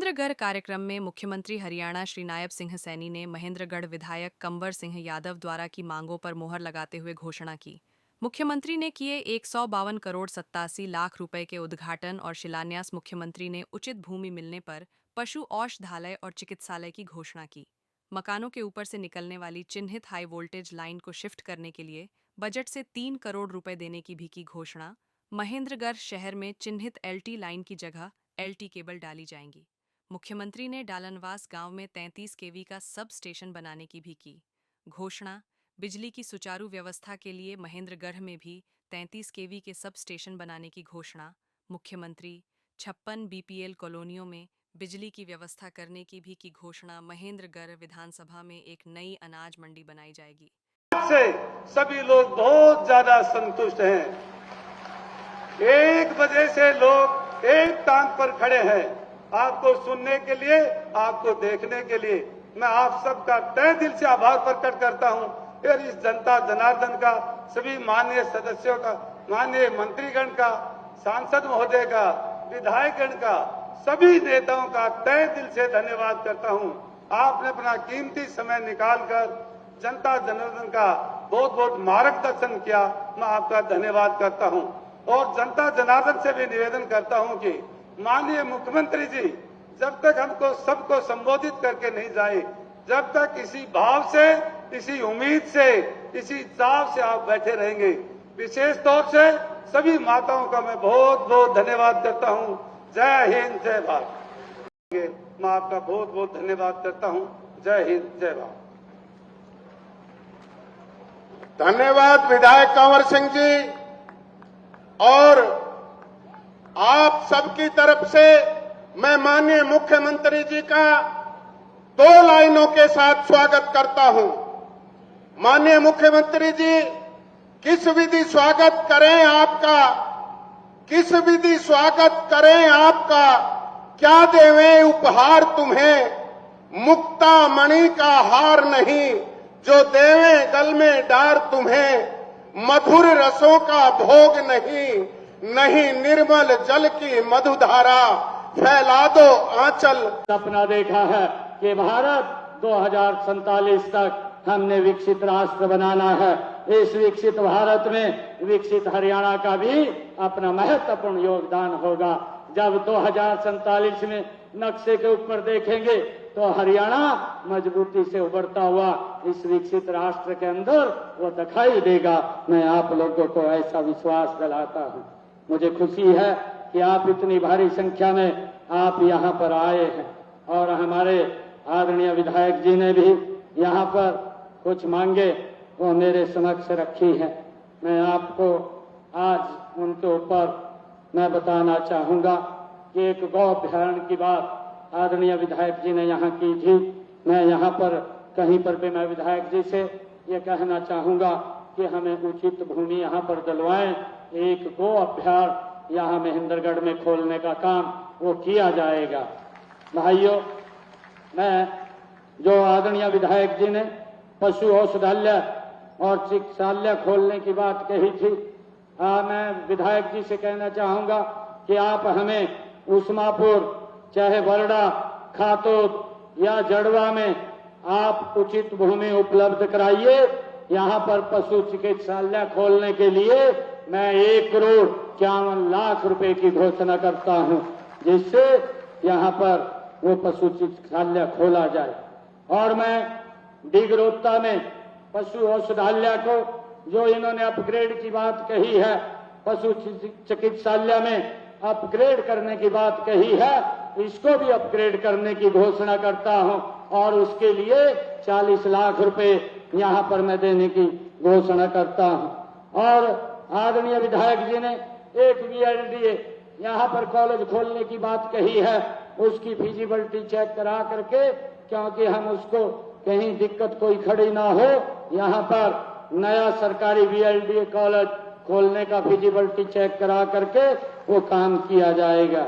महेंद्रगढ़ कार्यक्रम में मुख्यमंत्री हरियाणा श्री नायब सिंह सैनी ने महेंद्रगढ़ विधायक कंवर सिंह यादव द्वारा की मांगों पर मोहर लगाते हुए घोषणा की। मुख्यमंत्री ने किए 152 करोड़ 87 लाख रुपए के उद्घाटन और शिलान्यास। मुख्यमंत्री ने उचित भूमि मिलने पर पशु औषधालय और चिकित्सालय की घोषणा की। मकानों के ऊपर से निकलने वाली चिन्हित हाई वोल्टेज लाइन को शिफ्ट करने के लिए बजट से 3 करोड़ रुपए देने की भी की घोषणा। महेंद्रगढ़ शहर में चिन्हित एलटी लाइन की जगह एलटी केबल डाली जाएंगी। मुख्यमंत्री ने डालनवास गांव में 33 केवी का सब स्टेशन बनाने की भी की घोषणा। बिजली की सुचारू व्यवस्था के लिए महेंद्रगढ़ में भी 33 केवी के सब स्टेशन बनाने की घोषणा। मुख्यमंत्री 56 बीपीएल कॉलोनियों में बिजली की व्यवस्था करने की भी की घोषणा। महेंद्रगढ़ विधानसभा में एक नई अनाज मंडी बनाई जाएगी। से सभी लोग बहुत ज्यादा संतुष्ट हैं। 1 बजे से लोग एक टांग पर खड़े हैं, आपको सुनने के लिए, आपको देखने के लिए। मैं आप सबका तहे दिल से आभार प्रकट करता हूं और इस जनता जनार्दन का, सभी माननीय सदस्यों का, माननीय मंत्रीगण का, सांसद महोदय का, विधायकगण का, सभी नेताओं का तहे दिल से धन्यवाद करता हूं। आपने अपना कीमती समय निकालकर जनता जनार्दन का बहुत बहुत मार्गदर्शन किया, मैं आपका धन्यवाद करता हूं। और जनता जनार्दन से भी निवेदन करता हूं कि माननीय मुख्यमंत्री जी जब तक हमको सबको संबोधित करके नहीं जाए, जब तक इसी भाव से, इसी उम्मीद से, इसी चाव से आप बैठे रहेंगे। विशेष तौर से सभी माताओं का मैं बहुत बहुत धन्यवाद करता हूं। जय हिंद, जय भारत। मैं आपका बहुत बहुत धन्यवाद करता हूं। जय हिंद, जय भारत। धन्यवाद विधायक कंवर सिंह जी। और आप सबकी तरफ से मैं माननीय मुख्यमंत्री जी का 2 लाइनों के साथ स्वागत करता हूं। माननीय मुख्यमंत्री जी, किस विधि स्वागत करें आपका, किस विधि स्वागत करें आपका, क्या देवें उपहार तुम्हें, मुक्ता मणि का हार नहीं, जो देवें गल में डार तुम्हें, मधुर रसों का भोग नहीं, नहीं निर्मल जल की मधुधारा, फैला दो आंचल। सपना देखा है कि भारत 2047 तक हमने विकसित राष्ट्र बनाना है। इस विकसित भारत में विकसित हरियाणा का भी अपना महत्वपूर्ण योगदान होगा। जब 2047 में नक्शे के ऊपर देखेंगे तो हरियाणा मजबूती से उभरता हुआ इस विकसित राष्ट्र के अंदर वो दिखाई देगा। मैं आप लोगों को ऐसा विश्वास दिलाता हूँ। मुझे खुशी है कि आप इतनी भारी संख्या में आप यहाँ पर आए हैं और हमारे आदरणीय विधायक जी ने भी यहाँ पर कुछ मांगे वो मेरे समक्ष रखी है। मैं आपको आज उनके ऊपर मैं बताना चाहूंगा कि एक गौ अभ्यारण्य की बात आदरणीय विधायक जी ने यहाँ की थी। मैं यहाँ पर कहीं पर भी मैं विधायक जी से ये कहना चाहूंगा कि हमें उचित भूमि यहाँ पर दिलवाएं। एक गौ अभ्यारण्य यहाँ महेंद्रगढ़ में खोलने का काम वो किया जाएगा। भाइयों, मैं जो आदरणीय विधायक जी ने पशु औषधालय और चिकित्सालय खोलने की बात कही थी, मैं विधायक जी से कहना चाहूंगा कि आप हमें उस्मापुर, चाहे बरड़ा, खातोद या जड़वा में आप उचित भूमि उपलब्ध कराइए। यहाँ पर पशु चिकित्सालय खोलने के लिए मैं 1 करोड़ 51 लाख रुपए की घोषणा करता हूँ, जिससे यहाँ पर वो पशु चिकित्सालय खोला जाए। और मैं डिगरोत्ता में पशु औषधालय को जो इन्होंने अपग्रेड की बात कही है, पशु चिकित्सालय में अपग्रेड करने की बात कही है, इसको भी अपग्रेड करने की घोषणा करता हूं और उसके लिए 40 लाख रुपए यहां पर मैं देने की घोषणा करता हूं। और आदरणीय विधायक जी ने एक बीएलडीए यहां पर कॉलेज खोलने की बात कही है, उसकी फिजिबिलिटी चेक करा करके, क्योंकि हम उसको कहीं दिक्कत कोई खड़ी ना हो, यहां पर नया सरकारी बीएलडीए कॉलेज खोलने का फिजिबिलिटी चेक करा करके वो काम किया जाएगा।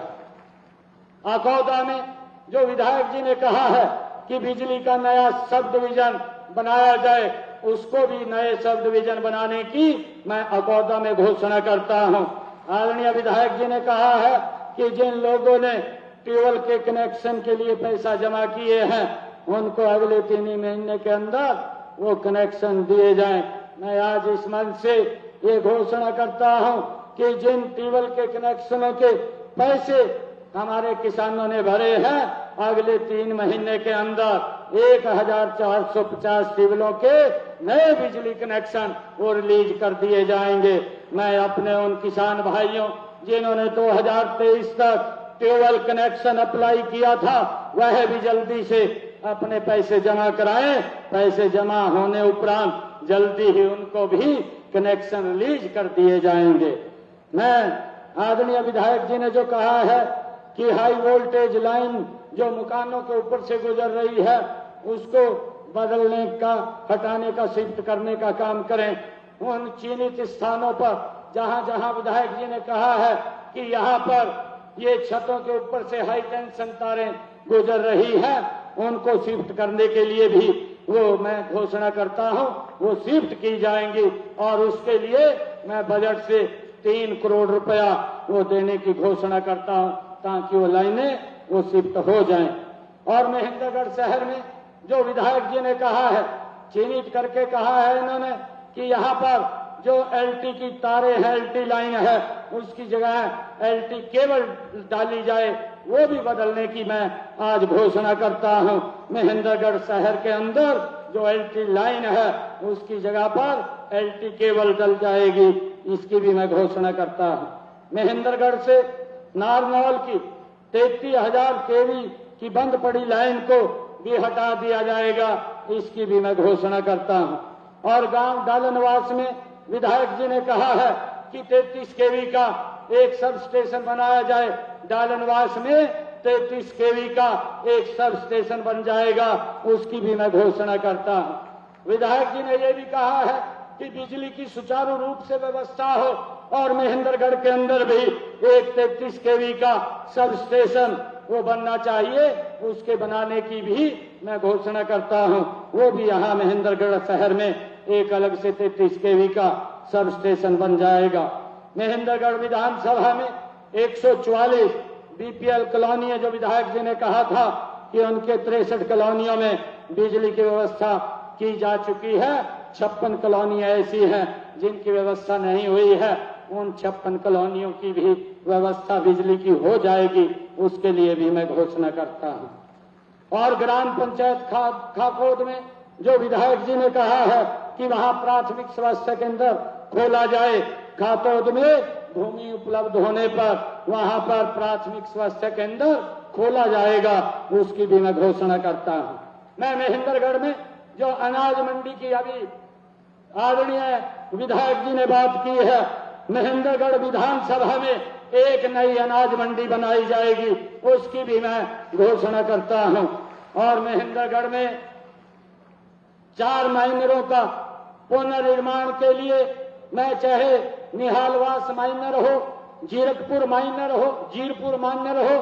अकौदा में जो विधायक जी ने कहा है कि बिजली का नया सब डिवीजन बनाया जाए, उसको भी नए सब डिवीजन बनाने की मैं अकौदा में घोषणा करता हूं। आदरणीय विधायक जी ने कहा है कि जिन लोगों ने ट्यूबवेल के कनेक्शन के लिए पैसा जमा किए हैं उनको अगले 3 महीने के अंदर वो कनेक्शन दिए जाएं। मैं आज इस मंच से ये घोषणा करता हूं कि जिन ट्यूबवेल के कनेक्शनों के पैसे हमारे किसानों ने भरे हैं अगले 3 महीने के अंदर 1450 ट्यूबवेलों के नए बिजली कनेक्शन वो रिलीज कर दिए जाएंगे। मैं अपने उन किसान भाइयों जिन्होंने 2023 तक ट्यूबवेल कनेक्शन अप्लाई किया था वह भी जल्दी से अपने पैसे जमा कराएं। पैसे जमा होने उपरांत जल्दी ही उनको भी कनेक्शन रिलीज कर दिए जाएंगे। मैं आदरणीय विधायक जी ने जो कहा है कि हाई वोल्टेज लाइन जो मकानों के ऊपर से गुजर रही है उसको बदलने का, हटाने का, शिफ्ट करने का काम करें। उन चिन्हित स्थानों पर जहां जहां विधायक जी ने कहा है कि यहाँ पर ये छतों के ऊपर से हाई टेंशन तारें गुजर रही हैं उनको शिफ्ट करने के लिए भी वो मैं घोषणा करता हूं वो शिफ्ट की जाएंगी और उसके लिए मैं बजट से 3 करोड़ रुपया वो देने की घोषणा करता हूं ताकि वो लाइनें वो शिफ्ट हो जाएं। और महेंद्रगढ़ शहर में जो विधायक जी ने कहा है, चिन्हित करके कहा है इन्होंने कि यहाँ पर जो एलटी की तारें हैं, एलटी लाइन है, उसकी जगह एलटी केबल डाली जाए वो भी बदलने की मैं आज घोषणा करता हूं। महेंद्रगढ़ शहर के अंदर जो एलटी लाइन है उसकी जगह पर एलटी केबल डल जाएगी, इसकी भी मैं घोषणा करता हूं। महेंद्रगढ़ से नारनौल की 33,000 केवी की बंद पड़ी लाइन को भी हटा दिया जाएगा, इसकी भी मैं घोषणा करता हूं। और गांव डालनवास में विधायक जी ने कहा है कि 33 केवी का एक सब स्टेशन बनाया जाए। डालनवास में 33 केवी का एक सब स्टेशन बन जाएगा, उसकी भी मैं घोषणा करता हूं। विधायक जी ने यह भी कहा है कि बिजली की सुचारू रूप से व्यवस्था हो और महेंद्रगढ़ के अंदर भी एक 33 केवी का सब स्टेशन वो बनना चाहिए, उसके बनाने की भी मैं घोषणा करता हूं। वो भी यहाँ महेंद्रगढ़ शहर में एक अलग से 33 केवी का सब स्टेशन बन जाएगा। महेंद्रगढ़ विधानसभा में 144 बीपीएल कॉलोनी जो विधायक जी ने कहा था कि उनके 63 कॉलोनियों में बिजली की व्यवस्था की जा चुकी है। 56 कॉलोनियां ऐसी हैं जिनकी व्यवस्था नहीं हुई है, उन 56 कॉलोनियों की भी व्यवस्था बिजली की हो जाएगी, उसके लिए भी मैं घोषणा करता हूं। और ग्राम पंचायत खाकोद में जो विधायक जी ने कहा है कि वहां प्राथमिक स्वास्थ्य केंद्र खोला जाए, खाकोद में भूमि उपलब्ध होने पर वहां पर प्राथमिक स्वास्थ्य केंद्र खोला जाएगा, उसकी भी मैं घोषणा करता हूं। मैं महेंद्रगढ़ में जो अनाज मंडी की अभी आदरणीय विधायक जी ने बात की है, महेंद्रगढ़ विधानसभा में एक नई अनाज मंडी बनाई जाएगी, उसकी भी मैं घोषणा करता हूं। और महेंद्रगढ़ में 4 माइनरों का पुनर्निर्माण के लिए मैं चाहे निहालवास माइनर हो, जीरकपुर माइनर हो, जीरपुर माइनर हो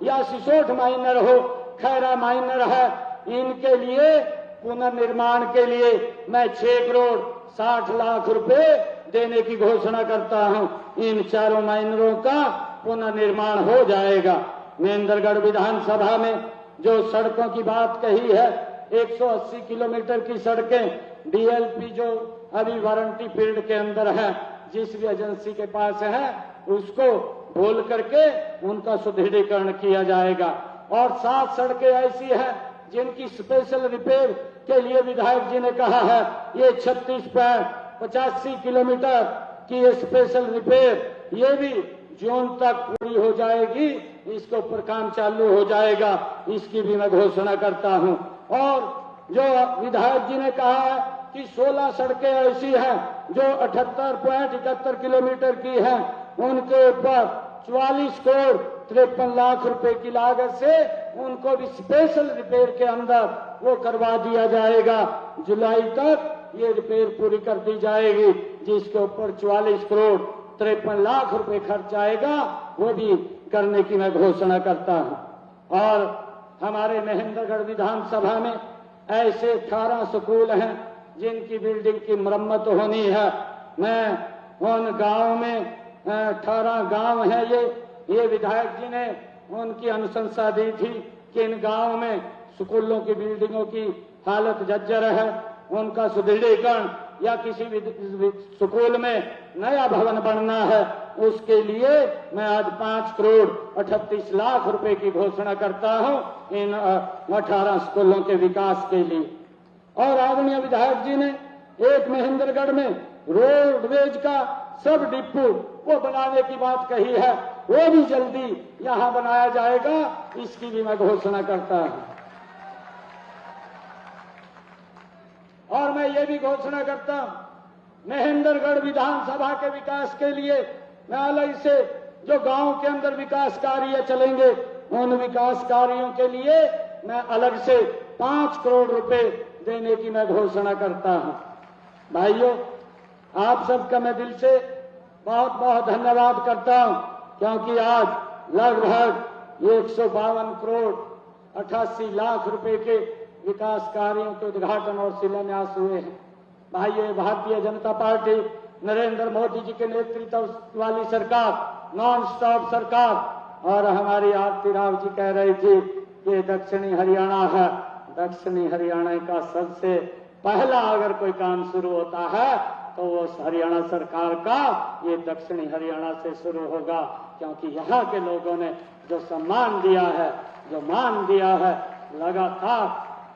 या सिसोठ माइनर हो, खैरा माइनर है, इनके लिए पुनर्निर्माण के लिए मैं 6 करोड़ 60 लाख रुपए देने की घोषणा करता हूं। इन 4 माइनरों का पुनर्निर्माण हो जाएगा। महेंद्रगढ़ विधानसभा में जो सड़कों की बात कही है, 180 किलोमीटर की सड़कें डीएलपी जो अभी वारंटी पीरियड के अंदर है, जिस भी एजेंसी के पास है उसको बोल करके उनका सुदृढ़ीकरण किया जाएगा। और 7 सड़कें ऐसी हैं जिनकी स्पेशल रिपेयर के लिए विधायक जी ने कहा है ये 36.85 किलोमीटर की स्पेशल रिपेयर ये भी जून तक पूरी हो जाएगी, इसके ऊपर काम चालू हो जाएगा, इसकी भी मैं घोषणा करता हूं। और जो विधायक जी ने कहा है कि 16 सड़कें ऐसी हैं जो 78.71 किलोमीटर की हैं, उनके ऊपर 44 करोड़ 53 लाख रुपए की लागत से उनको भी स्पेशल रिपेयर के अंदर वो करवा दिया जाएगा। जुलाई तक ये रिपेयर पूरी कर दी जाएगी, जिसके ऊपर 44 करोड़ 53 लाख रुपए खर्च आएगा, वो भी करने की मैं घोषणा करता हूं। और हमारे महेंद्रगढ़ विधानसभा में ऐसे 18 स्कूल हैं जिनकी बिल्डिंग की मरम्मत होनी है। मैं उन गांव में 18 गांव हैं ये विधायक जी ने उनकी अनुशंसा दी थी कि इन गांवों में स्कूलों की बिल्डिंगों की हालत जर्जर है, उनका सुदृढ़ीकरण या किसी भी स्कूल में नया भवन बनना है, उसके लिए मैं आज 5 करोड़ 38 लाख रुपए की घोषणा करता हूं इन 18 स्कूलों के विकास के लिए। और आदरणीय विधायक जी ने एक महेंद्रगढ़ में रोडवेज का सब डिपो वो बनाने की बात कही है, वो भी जल्दी यहां बनाया जाएगा, इसकी भी मैं घोषणा करता हूं। और मैं ये भी घोषणा करता हूं महेंद्रगढ़ विधानसभा के विकास के लिए मैं अलग से जो गांव के अंदर विकास कार्य चलेंगे उन विकास कार्यों के लिए मैं अलग से 5 करोड़ रुपए देने की मैं घोषणा करता हूं। भाइयों, आप सबका मैं दिल से बहुत बहुत धन्यवाद करता हूं, क्योंकि आज लगभग 152 करोड़ 88 लाख रुपए के विकास कार्यों के उद्घाटन और शिलान्यास हुए हैं। भाइयों, भारतीय जनता पार्टी नरेंद्र मोदी जी के नेतृत्व वाली सरकार, नॉन स्टॉप सरकार, और हमारी आरती राव जी कह रही थी कि दक्षिणी हरियाणा है, दक्षिणी हरियाणा का सबसे पहला अगर कोई काम शुरू होता है तो वो हरियाणा सरकार का ये दक्षिणी हरियाणा से शुरू होगा, क्योंकि यहाँ के लोगों ने जो सम्मान दिया है, जो मान दिया है, लगातार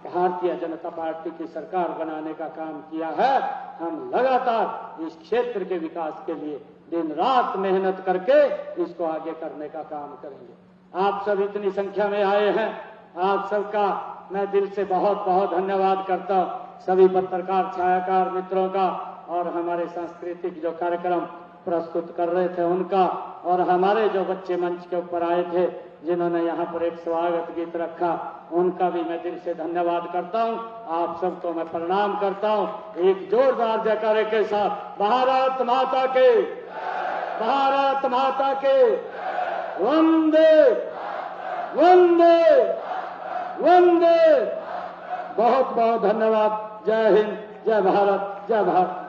भारतीय जनता पार्टी की सरकार बनाने का काम किया है। हम लगातार इस क्षेत्र के विकास के लिए दिन रात मेहनत करके इसको आगे करने का काम करेंगे। आप सब इतनी संख्या में आए हैं, आप सबका मैं दिल से बहुत बहुत धन्यवाद करता हूं। सभी पत्रकार छायाकार मित्रों का और हमारे सांस्कृतिक जो कार्यक्रम प्रस्तुत कर रहे थे उनका, और हमारे जो बच्चे मंच के ऊपर आए थे जिन्होंने यहाँ पर एक स्वागत गीत रखा, उनका भी मैं दिल से धन्यवाद करता हूँ। आप सबको मैं प्रणाम करता हूँ। एक जोरदार जयकारे के साथ भारत माता के, भारत माता के, वंदे वंदे वंदे। बहुत बहुत धन्यवाद। जय हिंद, जय भारत, जय भारत।